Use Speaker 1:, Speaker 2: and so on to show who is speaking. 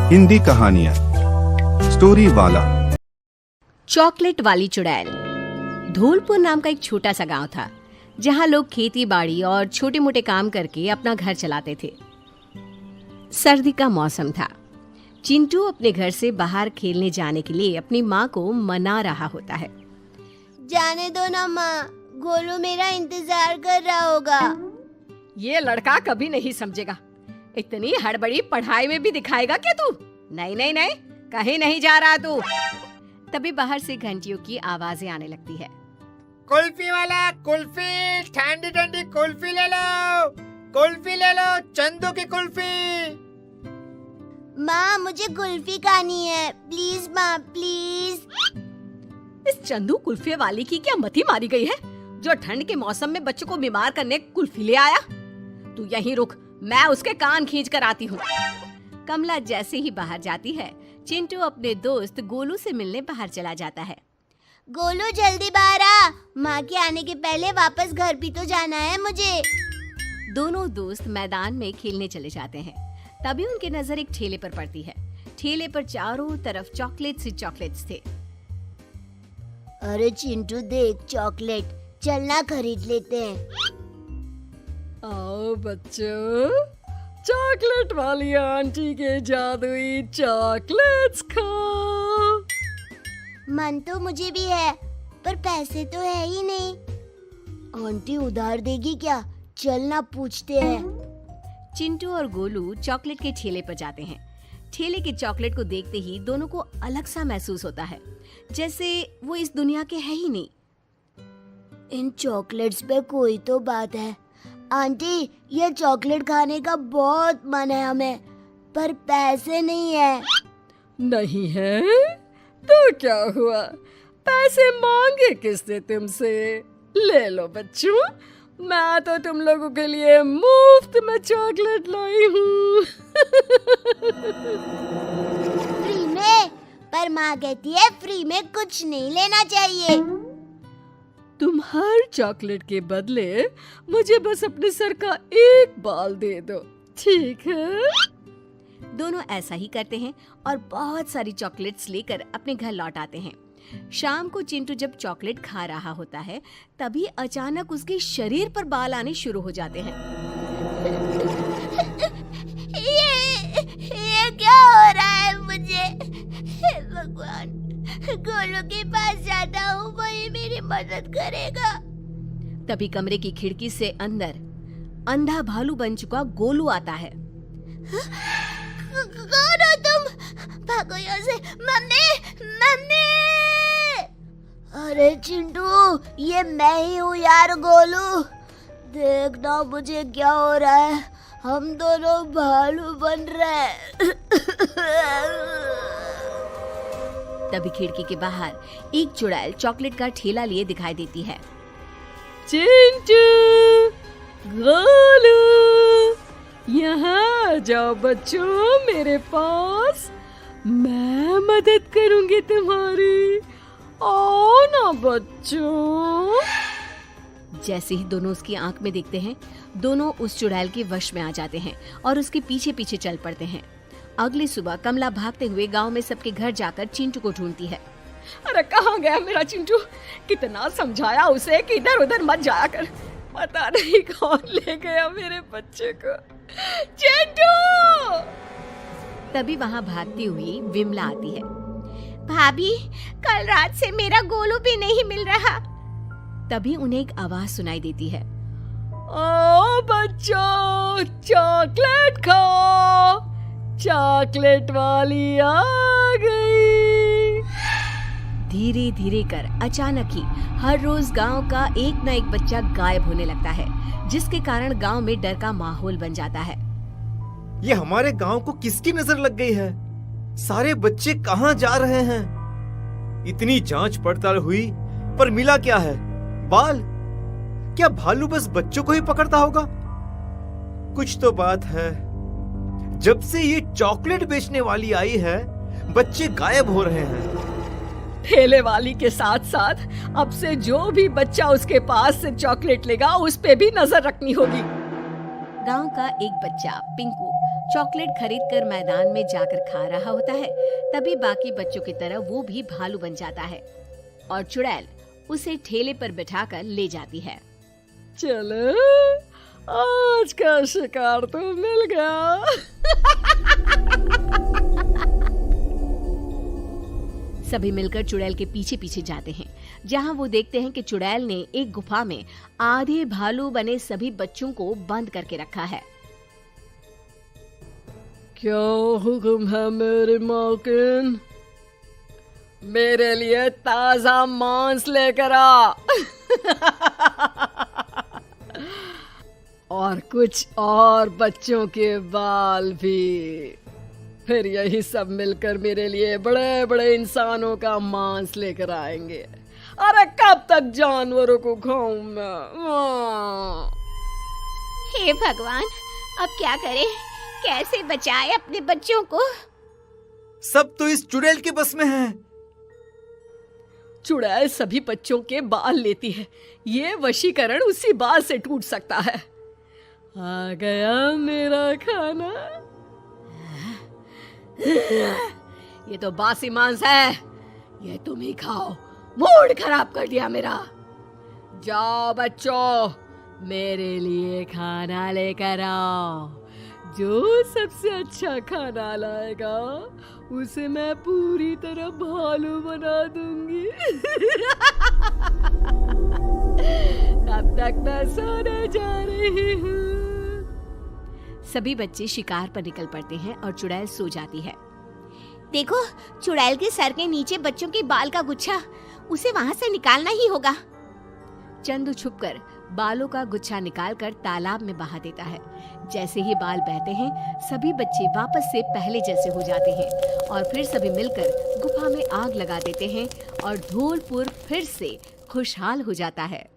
Speaker 1: हिंदी कहानियाँ स्टोरी वाला।
Speaker 2: चॉकलेट वाली चुड़ैल। धौलपुर नाम का एक छोटा सा गांव था जहां लोग खेती बाड़ी और छोटे मोटे काम करके अपना घर चलाते थे। सर्दी का मौसम था। चिंटू अपने घर से बाहर खेलने जाने के लिए अपनी माँ को मना रहा होता है।
Speaker 3: जाने दो ना माँ, गोलू मेरा इंतजार कर रहा होगा।
Speaker 2: ये लड़का कभी नहीं समझेगा। इतनी हड़बड़ी पढ़ाई में भी दिखाएगा क्या तू? नहीं नहीं नहीं, कहीं नहीं जा रहा तू। तभी बाहर से घंटियों की आवाजें आने लगती है।
Speaker 4: कुल्फी वाला, कुल्फी, ठंडी ठंडी कुल्फी ले लो, कुल्फी ले लो, चंदू की कुल्फी।
Speaker 3: माँ मुझे कुल्फी खानी है, प्लीज माँ प्लीज।
Speaker 2: इस चंदू कुल्फी वाली की क्या मती मारी गई है जो ठंड के मौसम में बच्चों को बीमार करने कुल्फी ले आया? तू यहीं रुक, मैं उसके कान खींच कर आती हूँ। कमला जैसे ही बाहर जाती है, चिंटू अपने दोस्त गोलू से मिलने बाहर चला जाता है।
Speaker 3: गोलू जल्दी बाहर आ, माँ के आने के पहले वापस घर भी तो जाना है मुझे।
Speaker 2: दोनों दोस्त मैदान में खेलने चले जाते हैं। तभी उनकी नजर एक ठेले पर पड़ती है। ठेले पर चारों तरफ चॉकलेट्स ही चॉकलेट्स थे।
Speaker 3: अरे चिंटू देख चॉकलेट, चलना खरीद लेते हैं।
Speaker 2: आओ बच्चों, चॉकलेट वाली आंटी के जादुई चॉकलेट्स खाओ।
Speaker 3: मन तो मुझे भी है, पर पैसे तो है ही नहीं। आंटी उधार देगी क्या? चलना पूछते हैं।
Speaker 2: चिंटू और गोलू चॉकलेट के ठेले पर जाते हैं। ठेले के चॉकलेट को देखते ही दोनों को अलग सा महसूस होता है, जैसे वो इस दुनिया के है ही नहीं।
Speaker 3: इन चॉकलेट्स पे कोई तो बात है। आंटी ये चॉकलेट खाने का बहुत मन है हमें, पर पैसे नहीं है।
Speaker 2: नहीं है तो क्या हुआ? पैसे मांगे किसने तुमसे? ले लो बच्चों, मैं तो तुम लोगों के लिए मुफ्त में चॉकलेट लाई हूँ।
Speaker 3: फ्री में? पर माँ कहती है फ्री में कुछ नहीं लेना चाहिए।
Speaker 2: तुम हर चॉकलेट के बदले मुझे बस अपने सर का एक बाल दे दो, ठीक है? दोनों ऐसा ही करते हैं और बहुत सारी चॉकलेट्स लेकर अपने घर लौट आते हैं। शाम को चिंटू जब चॉकलेट खा रहा होता है, तभी अचानक उसके शरीर पर बाल आने शुरू हो जाते हैं।
Speaker 3: ये क्या हो रहा है मुझे? हे भगवान, गोलू के पास जाता हूँ, वही मेरी मदद करेगा।
Speaker 2: तभी कमरे की खिड़की से अंदर अंधा भालू बन चुका गोलू आता है।
Speaker 3: कौन हो तुम? भागो यहाँ से। Mummy mummy! अरे चिंटू, ये मैं ही हूँ यार गोलू। देखना मुझे क्या हो रहा है, हम दोनों भालू बन रहे हैं।
Speaker 2: तभी खिड़की के बाहर एक चुड़ैल चॉकलेट का ठेला लिए दिखाई देती है।
Speaker 5: चिंटू, गोलू, यहाँ जाओ बच्चों मेरे पास, मैं मदद करूंगी तुम्हारी। आओ ना बच्चों।
Speaker 2: जैसे ही दोनों उसकी आंख में देखते हैं, दोनों उस चुड़ैल के वश में आ जाते हैं और उसके पीछे पीछे चल पड़ते हैं। अगली सुबह कमला भागते हुए गांव में सबके घर जाकर चिंटू को ढूंढती है।
Speaker 5: अरे कहाँ गया मेरा चिंटू? कितना समझाया उसे कि इधर उधर मत जाया कर, पता नहीं कौन ले गया मेरे बच्चे को। चिंटू!
Speaker 2: तभी वहां भागती हुई विमला आती है।
Speaker 3: भाभी, कल रात से मेरा गोलू भी नहीं मिल रहा।
Speaker 2: तभी उन्हें एक आवाज सुनाई देती है।
Speaker 5: ओ बच्चों, चॉकलेट खाओ, चॉकलेट वाली आ गई।
Speaker 2: धीरे धीरे कर अचानक ही हर रोज गांव का एक न एक बच्चा गायब होने लगता है, जिसके कारण गांव में डर का माहौल बन जाता है।
Speaker 4: ये हमारे गांव को किसकी नजर लग गई है? सारे बच्चे कहाँ जा रहे हैं? इतनी जांच पड़ताल हुई पर मिला क्या है? बाल? क्या भालू बस बच्चों को ही पकड़ता होगा? कुछ तो बात है। जब से ये चॉकलेट बेचने वाली आई है, बच्चे गायब हो रहे हैं।
Speaker 5: ठेले वाली के साथ साथ अब से जो भी बच्चा उसके पास से चॉकलेट लेगा, उस पे भी नजर रखनी होगी।
Speaker 2: गांव का एक बच्चा पिंकू चॉकलेट खरीदकर मैदान में जाकर खा रहा होता है। तभी बाकी बच्चों की तरह वो भी भालू बन जाता है और चुड़ैल उसे ठेले पर बिठाकर ले जाती है।
Speaker 5: चलो, आज का शिकार तो मिल गया।
Speaker 2: सभी मिलकर चुड़ैल के पीछे पीछे जाते हैं, जहां वो देखते हैं कि चुड़ैल ने एक गुफा में आधे भालू बने सभी बच्चों को बंद करके रखा है।
Speaker 5: क्या हुक्म है मेरे मालकिन? मेरे लिए ताजा मांस लेकर आ। और कुछ और बच्चों के बाल भी। फिर यही सब मिलकर मेरे लिए बड़े बड़े इंसानों का मांस लेकर आएंगे। अरे कब तक जानवरों को खाऊं मैं?
Speaker 3: हे भगवान, अब क्या करें? कैसे बचाए अपने बच्चों को?
Speaker 4: सब तो इस चुड़ैल के बस में है।
Speaker 5: चुड़ैल सभी बच्चों के बाल लेती है। ये वशीकरण उसी बाल से टूट सकता है। आ गया मेरा खाना। ये तो बासी मांस है, ये तुम ही खाओ। मूड खराब कर दिया मेरा। जाओ बच्चों, मेरे लिए खाना लेकर आओ। जो सबसे अच्छा खाना लाएगा उसे मैं पूरी तरह भालू बना दूंगी। अब तक मैं सोने जा रही हूँ।
Speaker 2: सभी बच्चे शिकार पर निकल पड़ते हैं और चुड़ैल सो जाती है।
Speaker 3: देखो, चुड़ैल के सर के नीचे बच्चों के बाल का गुच्छा, उसे वहाँ से निकालना ही होगा।
Speaker 2: चंदू छुपकर बालों का गुच्छा निकालकर तालाब में बहा देता है। जैसे ही बाल बहते हैं, सभी बच्चे वापस से पहले जैसे हो जाते हैं और फिर सभी मिलकर गुफा में आग लगा देते हैं और धौलपुर फिर से खुशहाल हो जाता है।